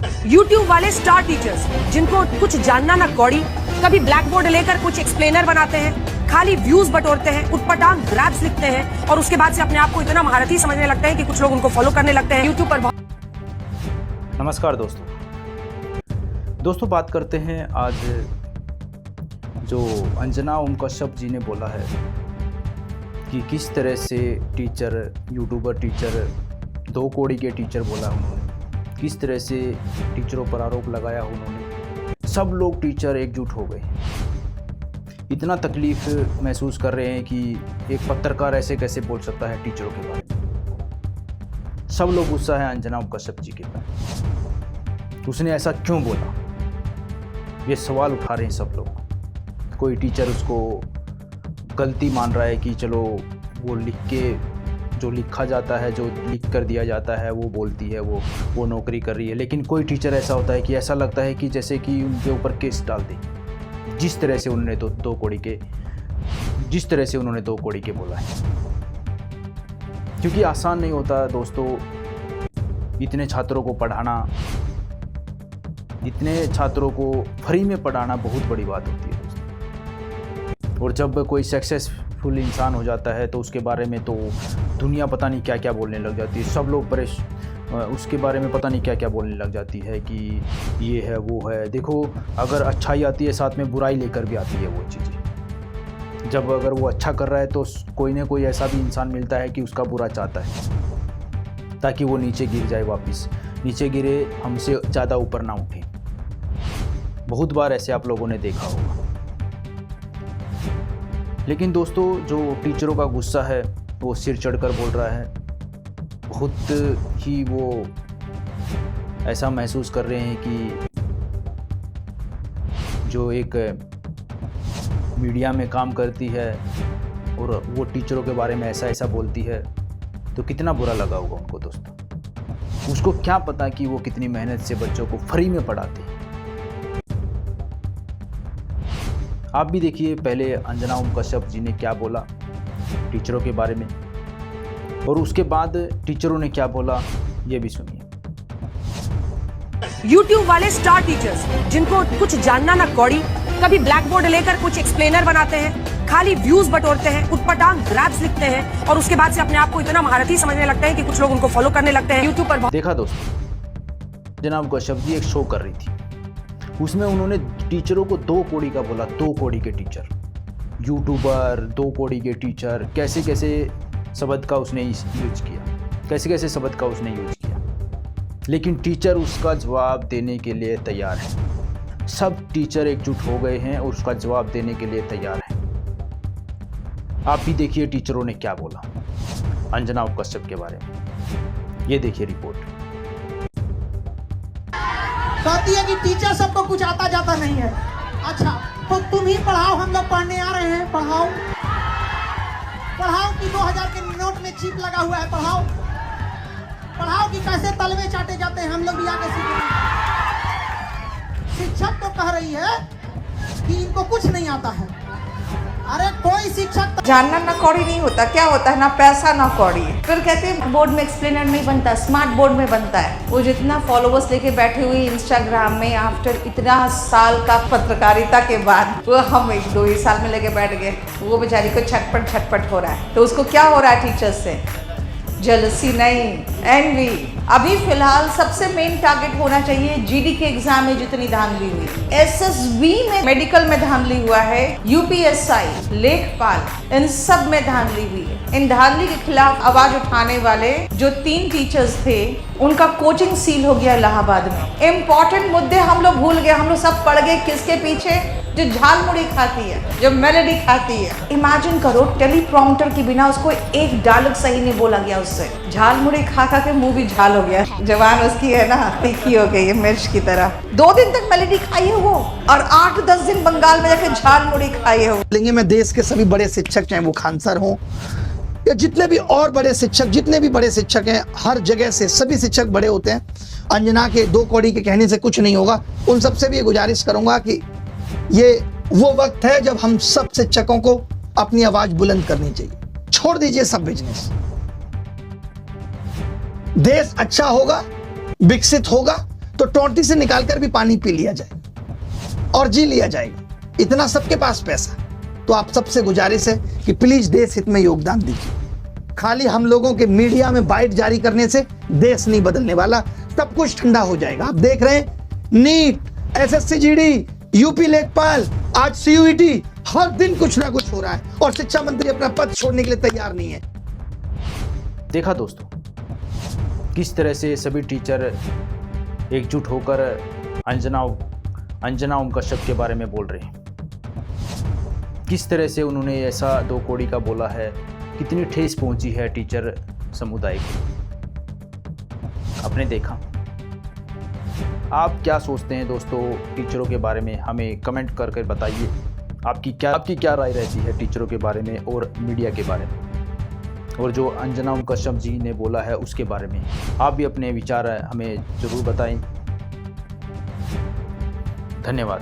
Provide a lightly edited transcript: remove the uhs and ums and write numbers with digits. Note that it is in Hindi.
YouTube वाले स्टार टीचर्स जिनको कुछ जानना ना कौड़ी, कभी ब्लैक बोर्ड लेकर कुछ एक्सप्लेनर बनाते हैं, खाली व्यूज बटोरते हैं, उटपटांग ग्रैप्स लिखते हैं और उसके बाद से अपने आप को इतना महारथी समझने लगते हैं कि कुछ लोग उनको फॉलो करने लगते हैं YouTube पर। नमस्कार दोस्तों, बात करते हैं आज जो अंजना ओम कश्यप जी ने बोला है कि किस तरह से टीचर, यूट्यूबर टीचर, 2 कौड़ी के टीचर बोला उन्होंने, किस तरह से टीचरों पर आरोप लगाया उन्होंने। सब लोग टीचर एकजुट हो गए, इतना तकलीफ़ महसूस कर रहे हैं कि एक पत्रकार ऐसे कैसे बोल सकता है टीचरों के बारे में। सब लोग गुस्सा है अंजना ओम कश्यप जी के बारे, उसने ऐसा क्यों बोला, ये सवाल उठा रहे हैं सब लोग। कोई टीचर उसको गलती मान रहा है कि चलो वो लिख के, जो लिखा जाता है, जो लिख कर दिया जाता है वो बोलती है, वो नौकरी कर रही है। लेकिन कोई टीचर ऐसा होता है कि ऐसा लगता है कि जैसे कि उनके ऊपर केस डाल दें, जिस तरह से उन्होंने दो कौड़ी के बोला है। क्योंकि आसान नहीं होता दोस्तों इतने छात्रों को पढ़ाना, इतने छात्रों को फ्री में पढ़ाना बहुत बड़ी बात होती है दोस्तों। और जब कोई सक्सेसफुल इंसान हो जाता है तो उसके बारे में तो दुनिया पता नहीं क्या क्या बोलने लग जाती है। सब लोग उसके बारे में पता नहीं क्या क्या बोलने लग जाती है कि ये है वो है। देखो, अगर अच्छाई आती है साथ में बुराई लेकर भी आती है वो चीज़ें। जब अगर वो अच्छा कर रहा है तो कोई ना कोई ऐसा भी इंसान मिलता है कि उसका बुरा चाहता है ताकि वो नीचे गिर जाए, वापस नीचे गिरे, हमसे ज़्यादा ऊपर ना उठे। बहुत बार ऐसे आप लोगों ने देखा होगा। लेकिन दोस्तों जो टीचरों का गुस्सा है वो सिर चढ़कर बोल रहा है, बहुत ही वो ऐसा महसूस कर रहे हैं कि जो एक मीडिया में काम करती है और वो टीचरों के बारे में ऐसा बोलती है, तो कितना बुरा लगा होगा उनको दोस्तों। उसको क्या पता कि वो कितनी मेहनत से बच्चों को फ्री में पढ़ाते हैं। आप भी देखिए पहले अंजना ओम कश्यप जी ने क्या बोला टीचरों के बारे में, और उसके बाद टीचरों ने क्या बोला, ये भी सुनिए। YouTube वाले स्टार टीचर्स जिनको कुछ जानना ना कौड़ी, कभी ब्लैक बोर्ड लेकर कुछ एक्सप्लेनर बनाते हैं, खाली व्यूज बटोरते हैं, उटपटांग ग्रैप्स लिखते हैं और उसके बाद से अपने आप को इतना महारथी समझने लगते हैं कि कुछ लोग उनको फॉलो करने लगते हैं YouTube पर। देखा दोस्तों, अंजना ओम कश्यप जी एक शो कर रही थी, उसमें उन्होंने टीचरों को 2 कौड़ी का बोला। 2 कौड़ी के टीचर, यूट्यूबर, 2 कौड़ी के टीचर, कैसे कैसे शब्द का उसने यूज किया, कैसे कैसे शब्द का उसने यूज किया। लेकिन टीचर उसका जवाब देने के लिए तैयार है। सब टीचर एकजुट हो गए हैं और उसका जवाब देने के लिए तैयार है। आप भी देखिए टीचरों ने क्या बोला अंजना ओम कश्यप के बारे में। ये देखिए रिपोर्ट। कहती है कि टीचर सबको कुछ आता जाता नहीं है। अच्छा, तो तुम ही पढ़ाओ, हम लोग पढ़ने आ रहे हैं। पढ़ाओ कि 2000 के नोट में चिप लगा हुआ है। पढ़ाओ कि कैसे तलवे चाटे जाते हैं, हम लोग भी आके सीखेंगे। शिक्षक तो कह रही है कि इनको कुछ नहीं आता है। अरे कोई शिक्षक जानना ना कौड़ी नहीं होता, क्या होता है ना पैसा ना कौड़ी। फिर कहते हैं बोर्ड में एक्सप्लेनर नहीं बनता, स्मार्ट बोर्ड में बनता है। वो जितना फॉलोवर्स लेके बैठी हुई इंस्टाग्राम में, आफ्टर इतना साल का पत्रकारिता के बाद वो हम 1-2 ही साल में लेके बैठ गए। वो बेचारी को छटपट हो रहा है। तो उसको क्या हो रहा है टीचर्स से? जेलसी नहीं, एनवी। अभी फिलहाल सबसे मेन टारगेट होना चाहिए जीडी के एग्जाम में जितनी धांधली हुई, एसएसबी में, मेडिकल में धांधली हुआ है, यूपीएसआई, लेखपाल, इन सब में धांधली हुई है। इन धांधली के खिलाफ आवाज उठाने वाले जो 3 टीचर्स थे, उनका कोचिंग सील हो गया इलाहाबाद में। इम्पोर्टेंट मुद्दे हम लोग भूल गए। हम लोग सब पढ़ गए किसके पीछे? जो झालमुड़ी खाती है, जो मेलोडी खाती है। इमेजिन करो, टेलीप्रॉम्प्टर के बिना उसको एक डायलॉग सही नहीं बोला गया उससे। झालमुड़ी खा के मुंह भी झाल हो गया। जवान उसकी है ना, तीखी हो गई है मिर्च की तरह। 2 दिन तक मेलोडी खाई है वो, और 8-10 दिन बंगाल में जाके झालमुड़ी खाई है वो। लेंगे मैं देश के सभी बड़े शिक्षक, चाहे वो खान सर हों या जितने भी और बड़े शिक्षक, जितने भी बड़े शिक्षक हैं, हर जगह से सभी शिक्षक बड़े होते हैं। अंजना के 2 कौड़ी के कहने से कुछ नहीं होगा। उन सबसे भी गुजारिश करूंगा कि ये वो वक्त है जब हम सब शिक्षकों को अपनी आवाज बुलंद करनी चाहिए। छोड़ दीजिए सब बिजनेस। देश अच्छा होगा, विकसित होगा तो टोंटी से निकालकर भी पानी पी लिया जाए और जी लिया जाएगा, इतना सबके पास पैसा। तो आप सबसे गुजारिश है कि प्लीज देश हित में योगदान दीजिए। खाली हम लोगों के मीडिया में बाइट जारी करने से देश नहीं बदलने वाला, सब कुछ ठंडा हो जाएगा। आप देख रहे हैं नीट, एसएससी जीडी, यूपी लेखपाल, आज सीयूईटी, हर दिन कुछ ना कुछ हो रहा है और शिक्षा मंत्री अपना पद छोड़ने के लिए तैयार नहीं है। देखा दोस्तों, किस तरह से सभी टीचर एकजुट होकर अंजना ओम कश्यप के बारे में बोल रहे हैं। किस तरह से उन्होंने ऐसा दो कौड़ी का बोला है, कितनी ठेस पहुंची है टीचर समुदाय को, आपने देखा। आप क्या सोचते हैं दोस्तों टीचरों के बारे में, हमें कमेंट करके बताइए। आपकी क्या राय रहती है टीचरों के बारे में और मीडिया के बारे में, और जो अंजना ओम कश्यप जी ने बोला है उसके बारे में आप भी अपने विचार हमें ज़रूर बताएं। धन्यवाद।